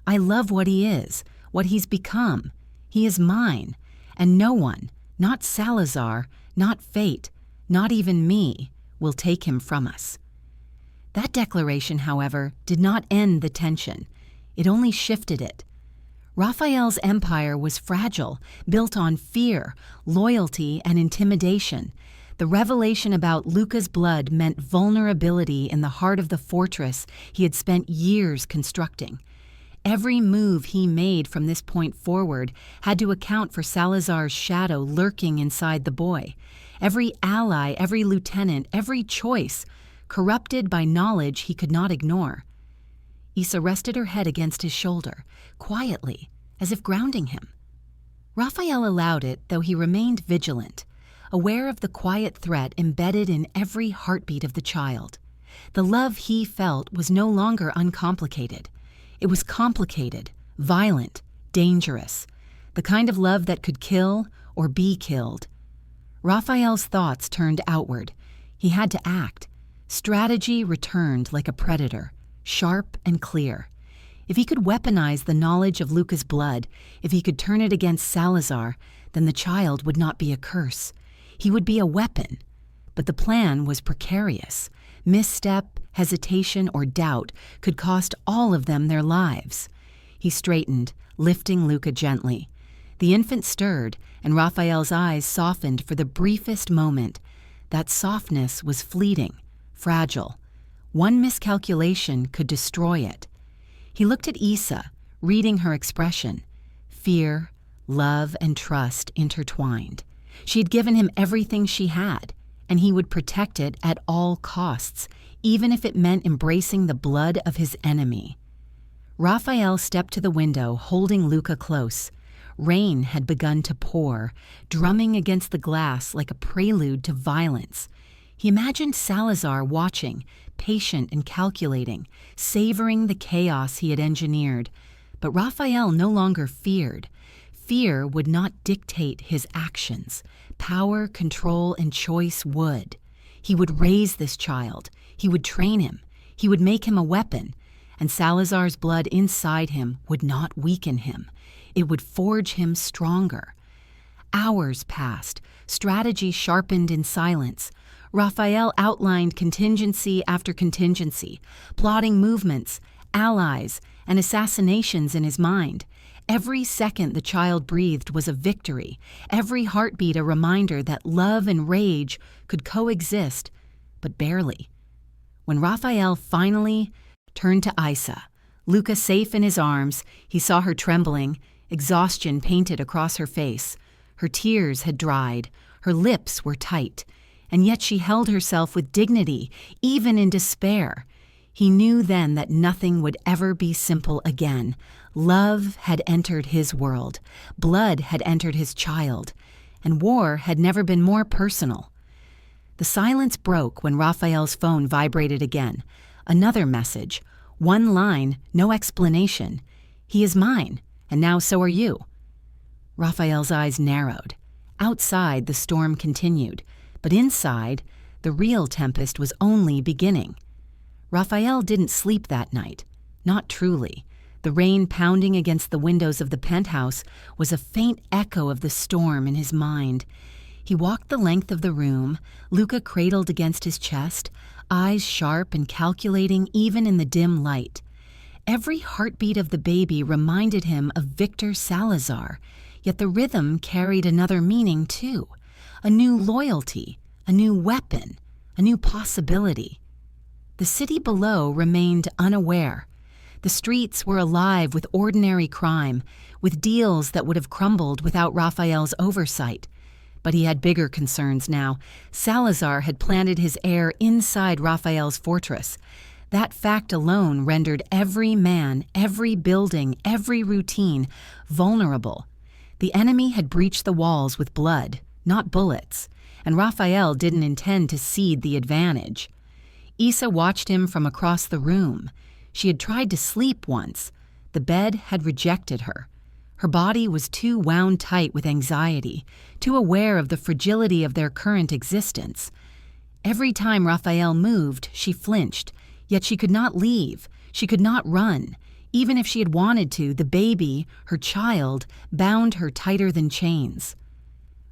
"I love what he is, what he's become. He is mine, and no one, not Salazar, not fate, not even me, will take him from us." That declaration, however, did not end the tension. It only shifted it. Raphael's empire was fragile, built on fear, loyalty, and intimidation. The revelation about Luca's blood meant vulnerability in the heart of the fortress he had spent years constructing. Every move he made from this point forward had to account for Salazar's shadow lurking inside the boy. Every ally, every lieutenant, every choice, corrupted by knowledge he could not ignore. Isa rested her head against his shoulder, quietly, as if grounding him. Raphael allowed it, though he remained vigilant, aware of the quiet threat embedded in every heartbeat of the child. The love he felt was no longer uncomplicated. It was complicated, violent, dangerous, the kind of love that could kill or be killed. Raphael's thoughts turned outward. He had to act. Strategy returned like a predator, sharp and clear. If he could weaponize the knowledge of Luca's blood, if he could turn it against Salazar, then the child would not be a curse. He would be a weapon. But the plan was precarious. Misstep, hesitation, or doubt could cost all of them their lives. He straightened, lifting Luca gently. The infant stirred, and Raphael's eyes softened for the briefest moment. That softness was fleeting, fragile. One miscalculation could destroy it. He looked at Isa, reading her expression. Fear, love, and trust intertwined. She had given him everything she had, and he would protect it at all costs, even if it meant embracing the blood of his enemy. Raphael stepped to the window, holding Luca close. Rain had begun to pour, drumming against the glass like a prelude to violence. He imagined Salazar watching, patient and calculating, savoring the chaos he had engineered. But Raphael no longer feared. Fear would not dictate his actions. Power, control, and choice would. He would raise this child. He would train him. He would make him a weapon. And Salazar's blood inside him would not weaken him. It would forge him stronger. Hours passed. Strategy sharpened in silence. Raphael outlined contingency after contingency, plotting movements, allies, and assassinations in his mind. Every second the child breathed was a victory, every heartbeat a reminder that love and rage could coexist, but barely. When Raphael finally turned to Isa, Luca safe in his arms, he saw her trembling, exhaustion painted across her face. Her tears had dried, her lips were tight, and yet she held herself with dignity, even in despair. He knew then that nothing would ever be simple again. Love had entered his world, blood had entered his child, and war had never been more personal. The silence broke when Raphael's phone vibrated again. Another message, one line, no explanation. He is mine, and now so are you. Raphael's eyes narrowed. Outside, the storm continued, but inside, the real tempest was only beginning. Raphael didn't sleep that night, not truly. The rain pounding against the windows of the penthouse was a faint echo of the storm in his mind. He walked the length of the room, Luca cradled against his chest, eyes sharp and calculating even in the dim light. Every heartbeat of the baby reminded him of Victor Salazar, yet the rhythm carried another meaning too. A new loyalty, a new weapon, a new possibility. The city below remained unaware. The streets were alive with ordinary crime, with deals that would have crumbled without Raphael's oversight. But he had bigger concerns now. Salazar had planted his heir inside Raphael's fortress. That fact alone rendered every man, every building, every routine vulnerable. The enemy had breached the walls with blood, not bullets, and Raphael didn't intend to cede the advantage. Isa watched him from across the room. She had tried to sleep once. The bed had rejected her. Her body was too wound tight with anxiety, too aware of the fragility of their current existence. Every time Raphael moved, she flinched, yet she could not leave. She could not run. Even if she had wanted to, the baby, her child, bound her tighter than chains.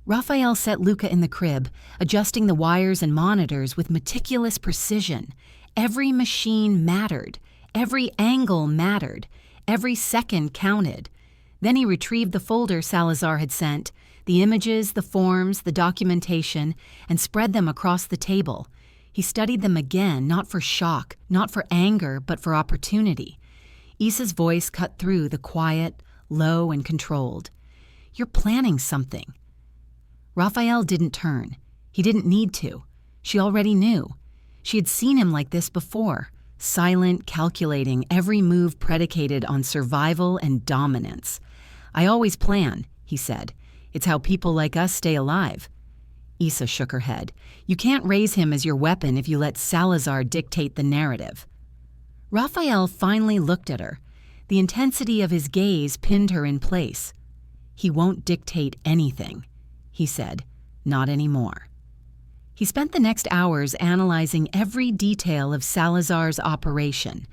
Raphael set Luca in the crib, adjusting the wires and monitors with meticulous precision. Every machine mattered. Every angle mattered. Every second counted. Then he retrieved the folder Salazar had sent, the images, the forms, the documentation, and spread them across the table. He studied them again, not for shock, not for anger, but for opportunity. Issa's voice cut through the quiet, low and controlled. "You're planning something." Raphael didn't turn. He didn't need to. She already knew. She had seen him like this before, silent, calculating, every move predicated on survival and dominance. "I always plan," he said. "It's how people like us stay alive." Issa shook her head. "You can't raise him as your weapon if you let Salazar dictate the narrative." Raphael finally looked at her. The intensity of his gaze pinned her in place. "He won't dictate anything," he said. "Not anymore." He spent the next hours analyzing every detail of Salazar's operation.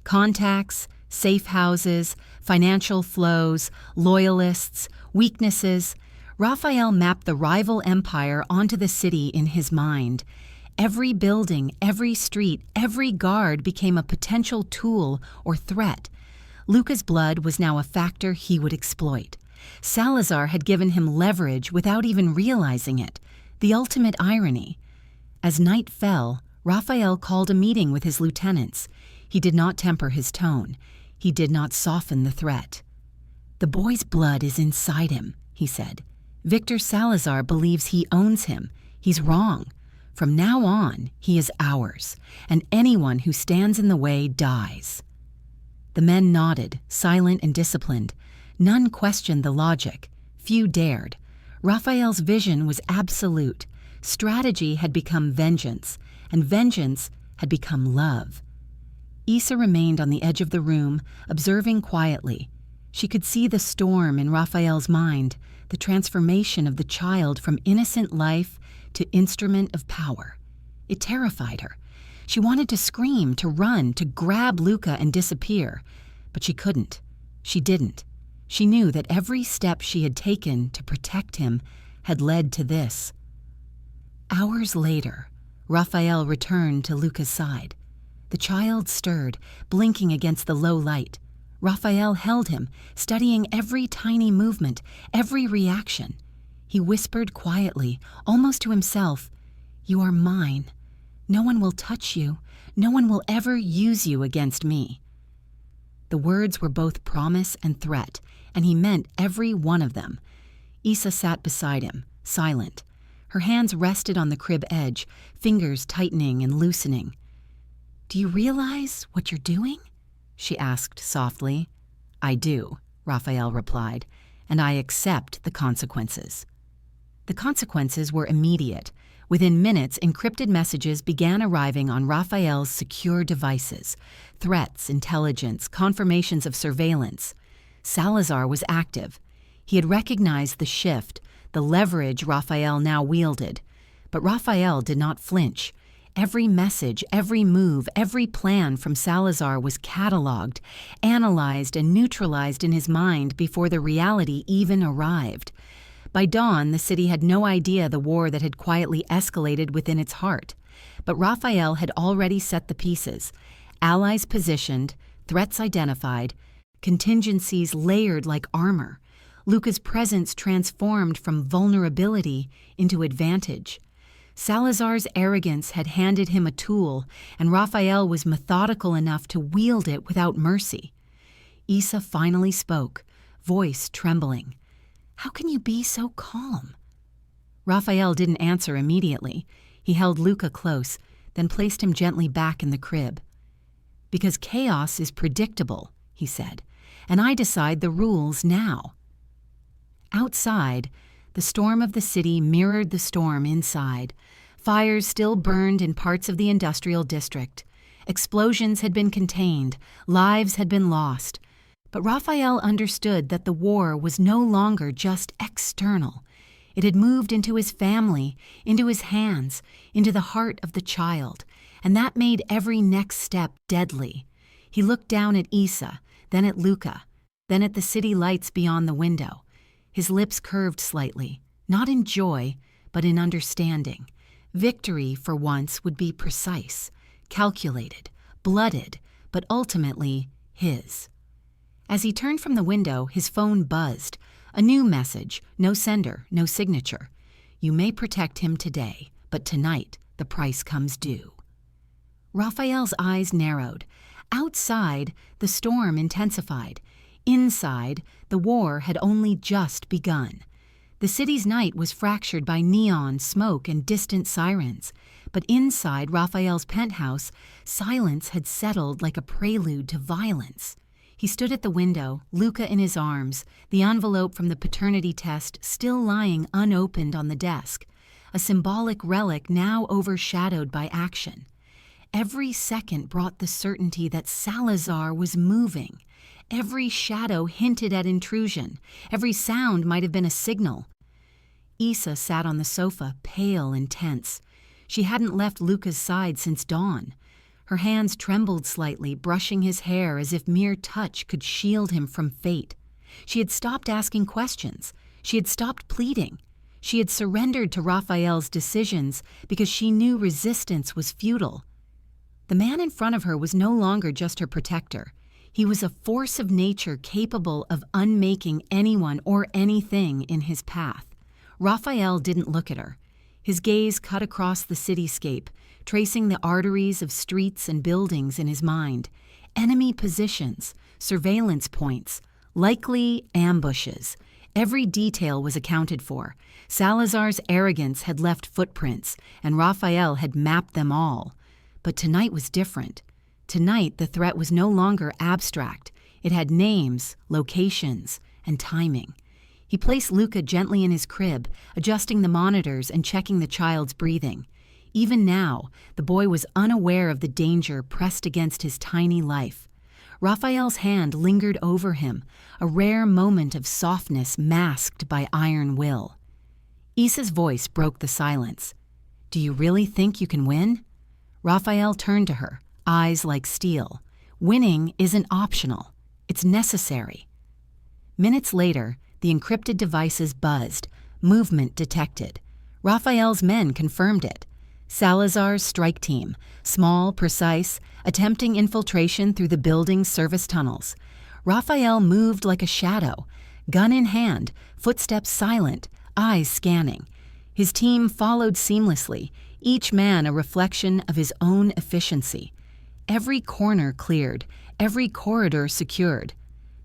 Contacts, safe houses, financial flows, loyalists, weaknesses. Raphael mapped the rival empire onto the city in his mind. Every building, every street, every guard became a potential tool or threat. Luca's blood was now a factor he would exploit. Salazar had given him leverage without even realizing it, the ultimate irony. As night fell, Raphael called a meeting with his lieutenants. He did not temper his tone. He did not soften the threat. "The boy's blood is inside him," he said. "Victor Salazar believes he owns him. He's wrong. From now on, he is ours, and anyone who stands in the way dies." The men nodded, silent and disciplined. None questioned the logic. Few dared. Raphael's vision was absolute. Strategy had become vengeance, and vengeance had become love. Issa remained on the edge of the room, observing quietly. She could see the storm in Raphael's mind, the transformation of the child from innocent life to instrument of power. It terrified her. She wanted to scream, to run, to grab Luca and disappear, but she couldn't. She didn't. She knew that every step she had taken to protect him had led to this. Hours later, Raphael returned to Luca's side. The child stirred, blinking against the low light. Raphael held him, studying every tiny movement, every reaction. He whispered quietly, almost to himself, "You are mine. No one will touch you. No one will ever use you against me." The words were both promise and threat, and he meant every one of them. Issa sat beside him, silent. Her hands rested on the crib edge, fingers tightening and loosening. "Do you realize what you're doing?" she asked softly. "I do," Raphael replied, "and I accept the consequences." The consequences were immediate. Within minutes, encrypted messages began arriving on Raphael's secure devices. Threats, intelligence, confirmations of surveillance. Salazar was active. He had recognized the shift, the leverage Raphael now wielded. But Raphael did not flinch. Every message, every move, every plan from Salazar was cataloged, analyzed, and neutralized in his mind before the reality even arrived. By dawn, the city had no idea the war that had quietly escalated within its heart. But Raphael had already set the pieces. Allies positioned, threats identified, contingencies layered like armor. Luca's presence transformed from vulnerability into advantage. Salazar's arrogance had handed him a tool, and Raphael was methodical enough to wield it without mercy. Issa finally spoke, voice trembling. "How can you be so calm?" Raphael didn't answer immediately. He held Luca close, then placed him gently back in the crib. "Because chaos is predictable," he said, "and I decide the rules now." Outside, the storm of the city mirrored the storm inside. Fires still burned in parts of the industrial district. Explosions had been contained, lives had been lost. But Raphael understood that the war was no longer just external. It had moved into his family, into his hands, into the heart of the child, and that made every next step deadly. He looked down at Issa, then at Luca, then at the city lights beyond the window. His lips curved slightly, not in joy, but in understanding. Victory, for once, would be precise, calculated, blooded, but ultimately his. As he turned from the window, his phone buzzed. A new message, no sender, no signature. You may protect him today, but tonight the price comes due. Raphael's eyes narrowed. Outside, the storm intensified. Inside, the war had only just begun. The city's night was fractured by neon, smoke, and distant sirens. But inside Raphael's penthouse, silence had settled like a prelude to violence. He stood at the window, Luca in his arms, the envelope from the paternity test still lying unopened on the desk, a symbolic relic now overshadowed by action. Every second brought the certainty that Salazar was moving. Every shadow hinted at intrusion. Every sound might have been a signal. Issa sat on the sofa, pale and tense. She hadn't left Luca's side since dawn. Her hands trembled slightly, brushing his hair as if mere touch could shield him from fate. She had stopped asking questions. She had stopped pleading. She had surrendered to Raphael's decisions because she knew resistance was futile. The man in front of her was no longer just her protector. He was a force of nature capable of unmaking anyone or anything in his path. Raphael didn't look at her. His gaze cut across the cityscape, tracing the arteries of streets and buildings in his mind. Enemy positions, surveillance points, likely ambushes. Every detail was accounted for. Salazar's arrogance had left footprints, and Raphael had mapped them all. But tonight was different. Tonight, the threat was no longer abstract. It had names, locations, and timing. He placed Luca gently in his crib, adjusting the monitors and checking the child's breathing. Even now, the boy was unaware of the danger pressed against his tiny life. Raphael's hand lingered over him, a rare moment of softness masked by iron will. Issa's voice broke the silence. "Do you really think you can win?" Raphael turned to her, eyes like steel. "Winning isn't optional. It's necessary." Minutes later, the encrypted devices buzzed, movement detected. Raphael's men confirmed it. Salazar's strike team, small, precise, attempting infiltration through the building's service tunnels. Raphael moved like a shadow, gun in hand, footsteps silent, eyes scanning. His team followed seamlessly, each man a reflection of his own efficiency. Every corner cleared, every corridor secured.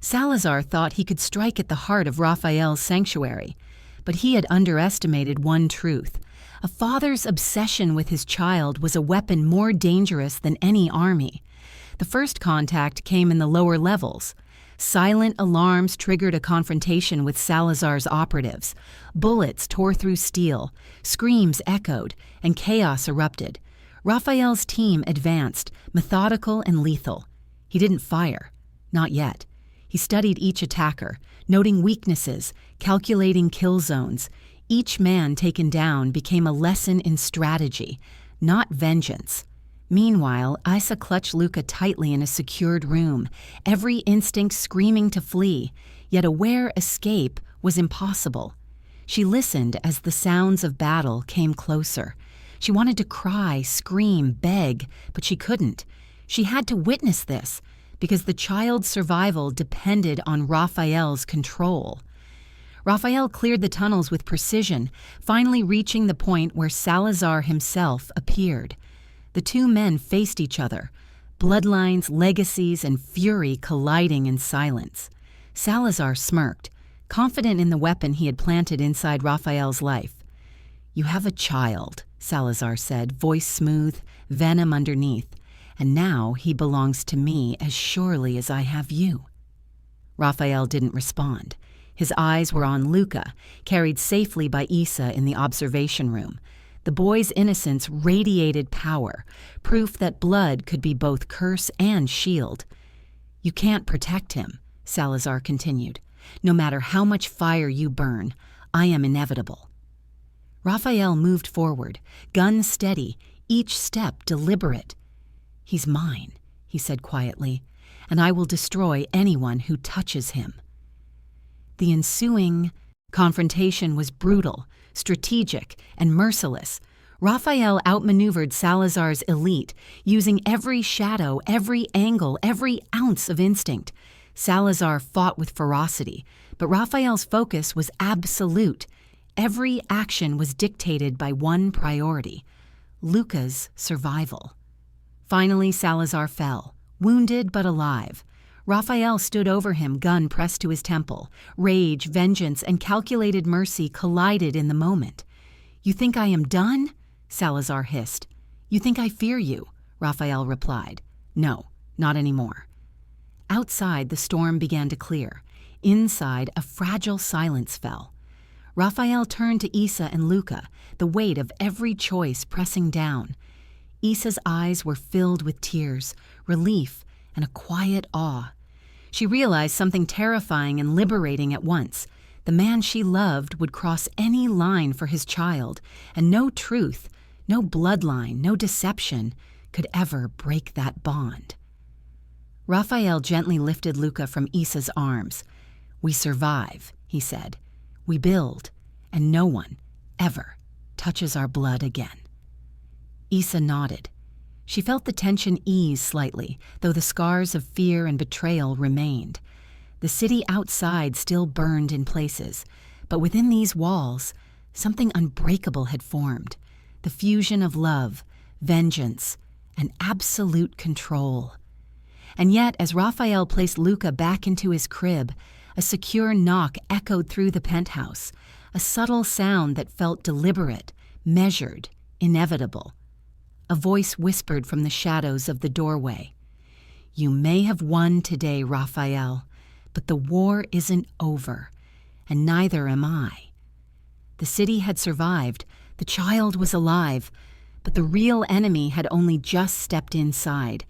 Salazar thought he could strike at the heart of Raphael's sanctuary, but he had underestimated one truth. A father's obsession with his child was a weapon more dangerous than any army. The first contact came in the lower levels. Silent alarms triggered a confrontation with Salazar's operatives. Bullets tore through steel, screams echoed, and chaos erupted. Raphael's team advanced, methodical and lethal. He didn't fire. Not yet. He studied each attacker, noting weaknesses, calculating kill zones. Each man taken down became a lesson in strategy, not vengeance. Meanwhile, Issa clutched Luca tightly in a secured room, every instinct screaming to flee, yet aware escape was impossible. She listened as the sounds of battle came closer. She wanted to cry, scream, beg, but she couldn't. She had to witness this, because the child's survival depended on Raphael's control. Raphael cleared the tunnels with precision, finally reaching the point where Salazar himself appeared. The two men faced each other, bloodlines, legacies, and fury colliding in silence. Salazar smirked, confident in the weapon he had planted inside Raphael's life. "You have a child," Salazar said, voice smooth, venom underneath, "and now he belongs to me as surely as I have you." Raphael didn't respond. His eyes were on Luca, carried safely by Issa in the observation room. The boy's innocence radiated power, proof that blood could be both curse and shield. "You can't protect him," Salazar continued. "No matter how much fire you burn, I am inevitable." Raphael moved forward, gun steady, each step deliberate. "He's mine," he said quietly, "and I will destroy anyone who touches him." The ensuing confrontation was brutal, strategic, and merciless. Raphael outmaneuvered Salazar's elite, using every shadow, every angle, every ounce of instinct. Salazar fought with ferocity, but Raphael's focus was absolute. Every action was dictated by one priority: Luca's survival. Finally, Salazar fell, wounded but alive. Raphael stood over him, gun pressed to his temple. Rage, vengeance, and calculated mercy collided in the moment. "You think I am done?" Salazar hissed. "You think I fear you?" Raphael replied. "No, not anymore." Outside, the storm began to clear. Inside, a fragile silence fell. Raphael turned to Issa and Luca, the weight of every choice pressing down. Issa's eyes were filled with tears, relief, and a quiet awe. She realized something terrifying and liberating at once. The man she loved would cross any line for his child, and no truth, no bloodline, no deception could ever break that bond. Raphael gently lifted Luca from Issa's arms. "We survive," he said. "We build, and no one, ever, touches our blood again." Issa nodded. She felt the tension ease slightly, though the scars of fear and betrayal remained. The city outside still burned in places, but within these walls, something unbreakable had formed: the fusion of love, vengeance, and absolute control. And yet, as Raphael placed Luca back into his crib, a secure knock echoed through the penthouse, a subtle sound that felt deliberate, measured, inevitable. A voice whispered from the shadows of the doorway. "You may have won today, Raphael, but the war isn't over, and neither am I." The city had survived, the child was alive, but the real enemy had only just stepped inside.